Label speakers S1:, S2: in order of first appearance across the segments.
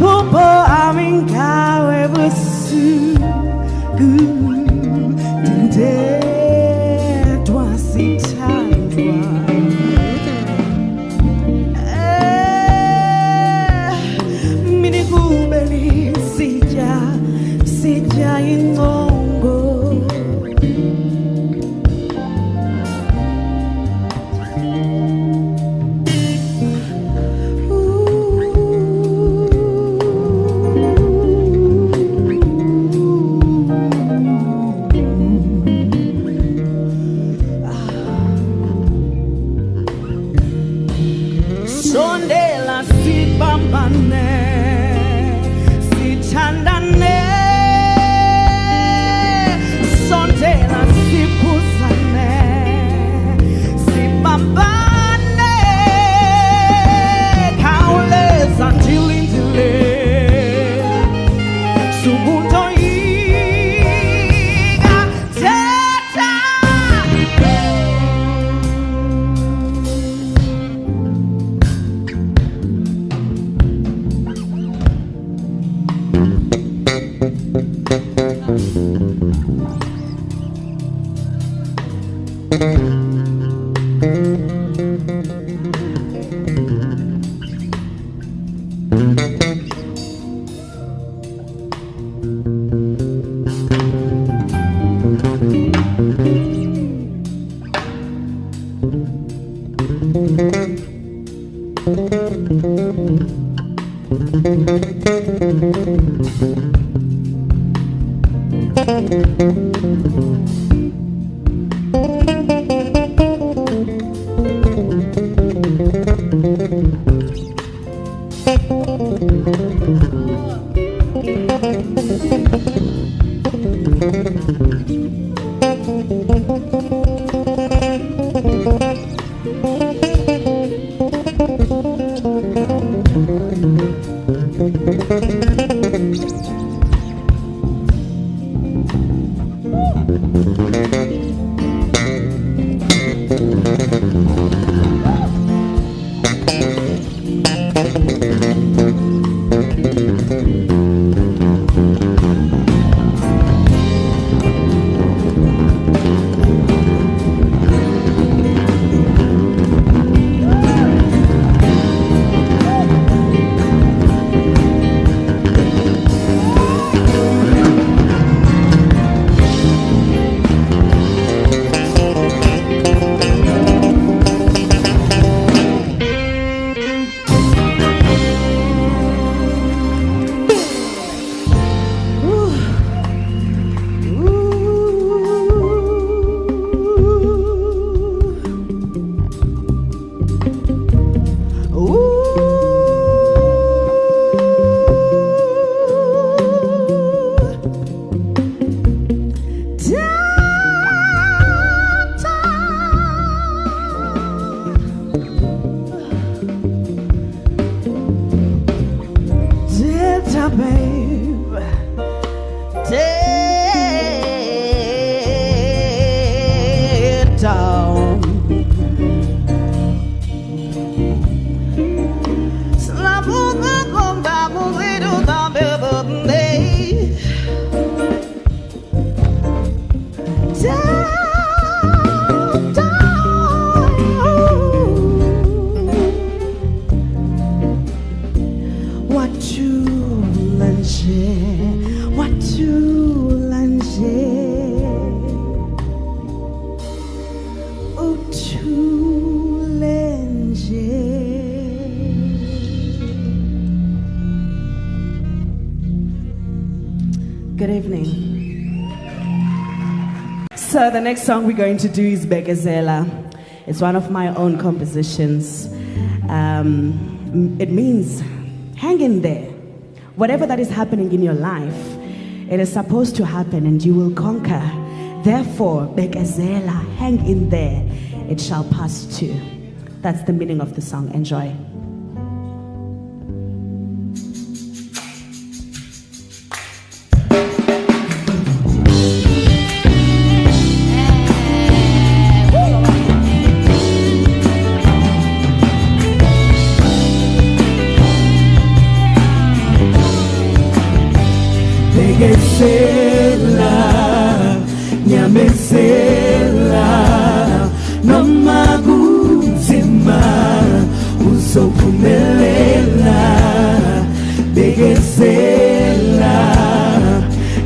S1: Popo amingawe busu Dinde Dwasitandwa Minikubeli Sija ingongo Sondela sibambane sithandane sondela siphuzane sibambane khawuleza ndilindile subunto yika thetha Good evening. So the next song we're going to do is Bekezela. It's one of my own compositions. It means hang in there. Whatever that is happening in your life, it is supposed to happen and you will conquer. Therefore, Bekezela, hang in there. It shall pass too. That's the meaning of the song. Enjoy.
S2: bekezela nyamezela noma kunzima uzophumelela bekezela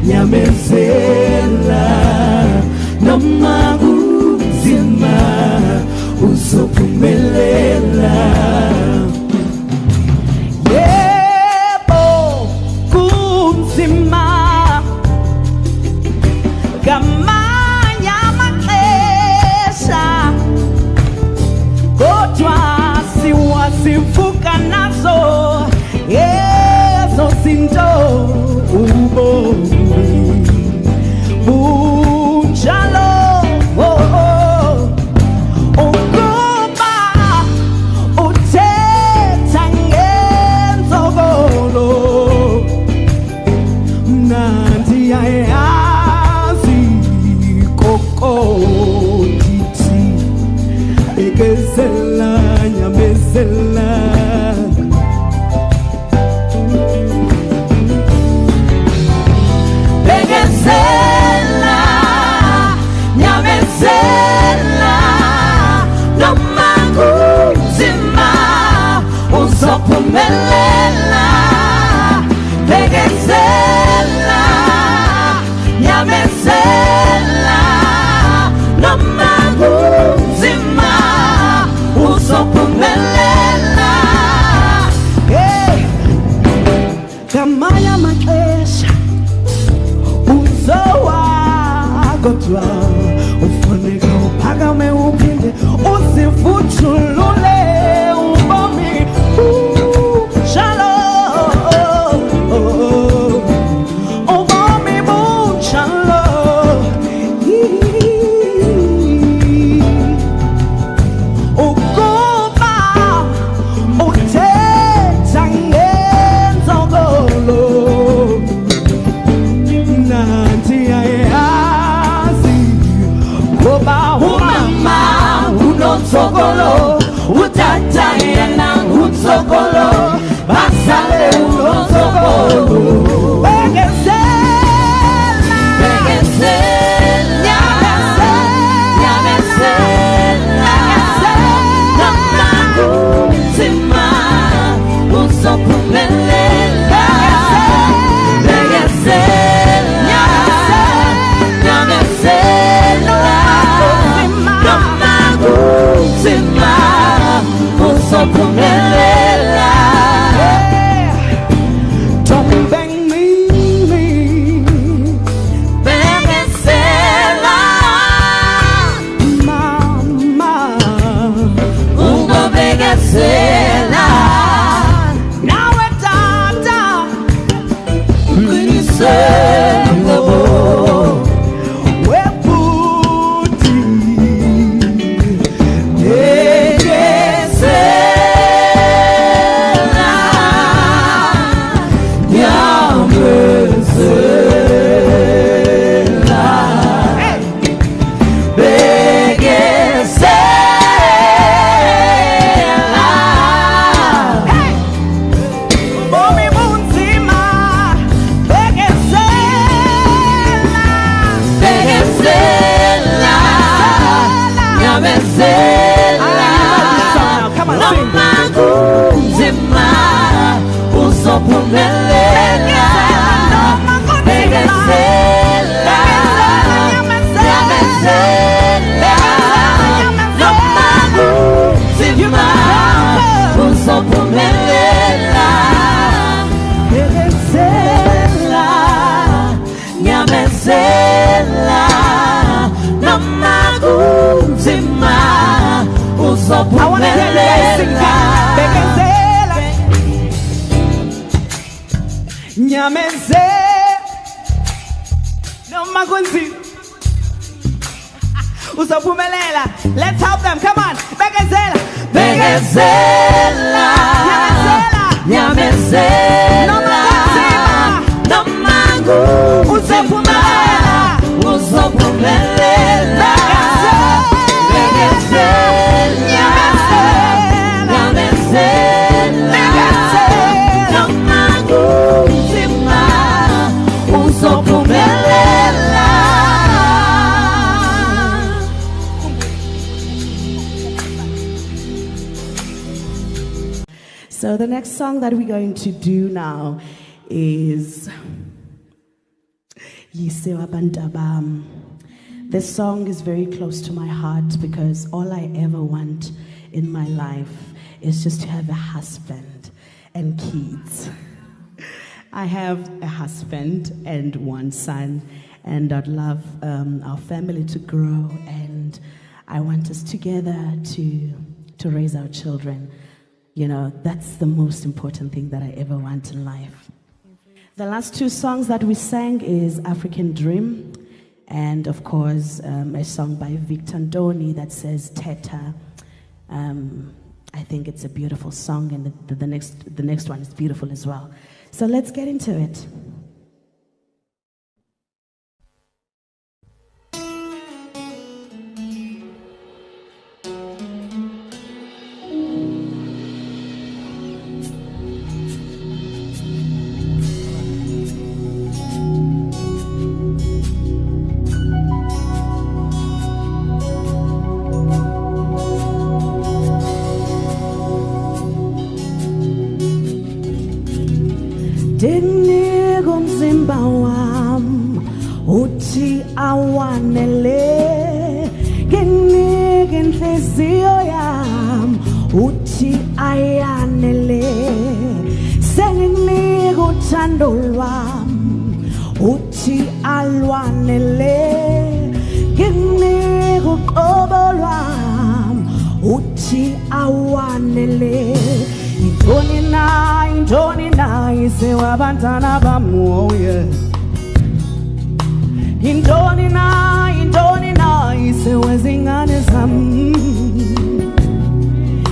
S2: nyamezela noma kunzima uzophumelela.
S1: Yebo kunzima ngamanye amaxesha kodwa siwazivuka nazo ezo zinto ubomi bunjalo. Ukuba uthetha ngenzokolo mnandi yayazi kokotithi bekezela nyamezela bekezela nyamezela noma kunzima uzophumelela bekezela nyamezela noma kunzima uzophumelela. Hey, ngamanye amaxesha uzowa kodwa ufuneka uphakame uphinde uzivuthulule ubomi bunjalo ubomi bunjalo. Ukuba uthetha ngenzokolo nanti ayazi ngoba umama unotsokolo utata yena utsokolo basale unotsokolo bekezela bekezela nyamezela noma kunzima uzophumelela bekezela nyamezela noma kunzima uzophumelela. Don't bang me, bekezela mama ungobekezela nawe tata uqinisele webuti bekezela nyamezela bekezela bomi bunzima bekezela bekezela nyamezela noma kunzima uzophumelela bekezela nyamezela noma kunzima uzophumelela bekezela nyamezela noma kunzima uzophumelela bekezela nyamezela noma kunzima uzophumelela. Let's help them, come on. Bekezela bekezela nyamezela noma kunzima uzophumelela bekezela nyamezela noma kunzima the next song that we're going to do now is Yisewa Bantabam. This song is very close to my heart because all I ever want in my life is just to have a husband and kids. I have a husband and one son, and I'd love our family to grow, and I want us together to raise our children. You know, that's the most important thing that I ever want in life. The last two songs that we sang is African Dream, and of course a song by Victor Ndoni that says Teta. I think it's a beautiful song, and the next one is beautiful as well. So let's get into it. Dinnego mzimba wam uthi awanele ginige nhliziyo yam uthi ayanele senginike uthando lwam uthi alwanele ginike uqobo lwam uthi awanele Intoni na Yisewa bantwana bamoye. Intoni na Yisewa zingane zam.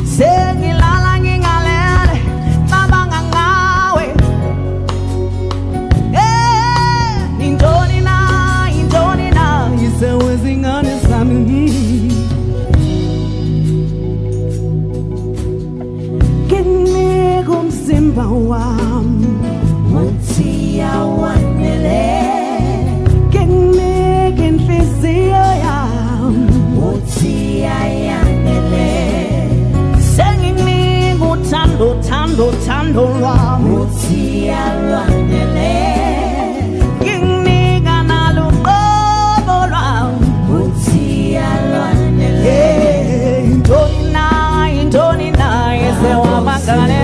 S1: Sengilala ngingalele babanga ngawe. Intoni na Yisewa zingane zam. Umzimba wam uthi awanele ginike nhliziyo yam uthi ayanele senginike uthando lwam uthi alwanele nginika nalo uqobo lwam uthi alwanele Intoni na Yisewa bantwana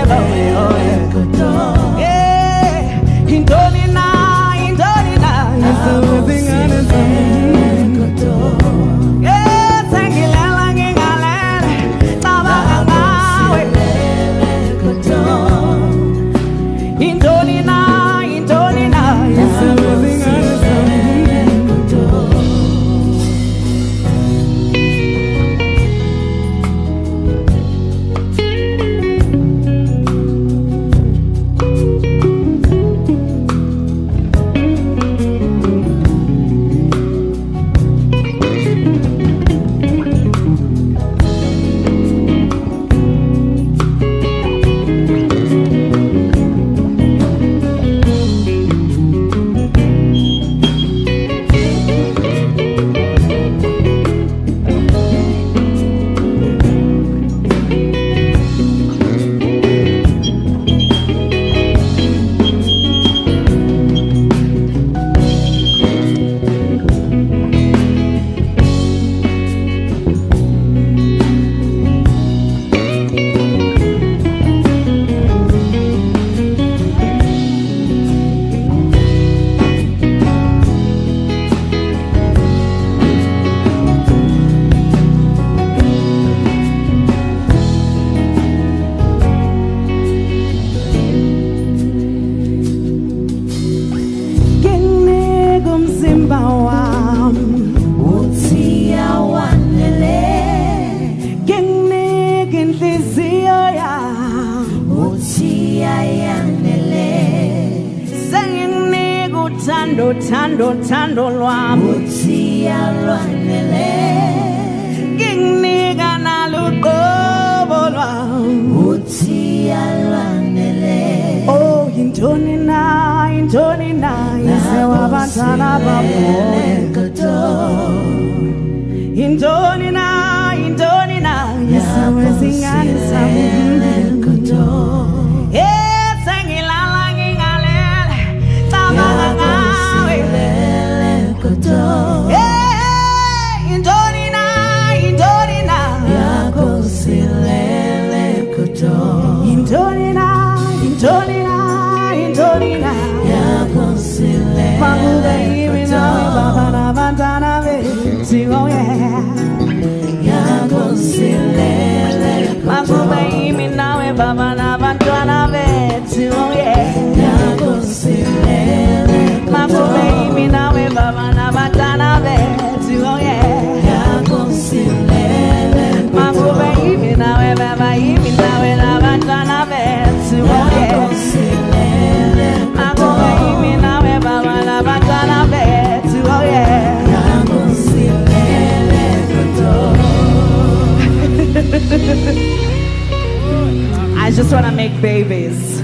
S1: Thando lwam uthi alwanele nginika nalo uqobo lwam uthi alwanele Oh intoni na Yisewa bantwana bamoye Intoni na Yisewa zingane zam Makorina
S2: yakonsile
S1: Makube nawe baba na bantwana bethu oh yeah
S2: yakonsile
S1: Makube nawe baba na bantwana bethu oh yeah
S2: yakonsile
S1: Makube nawe baba na bantwana bethu oh yeah
S2: yakonsile
S1: Makube nawe baba nawe na bantwana bethu oh yeah Makube nawe baba na bantwana bethu oh yeah I just want to make babies.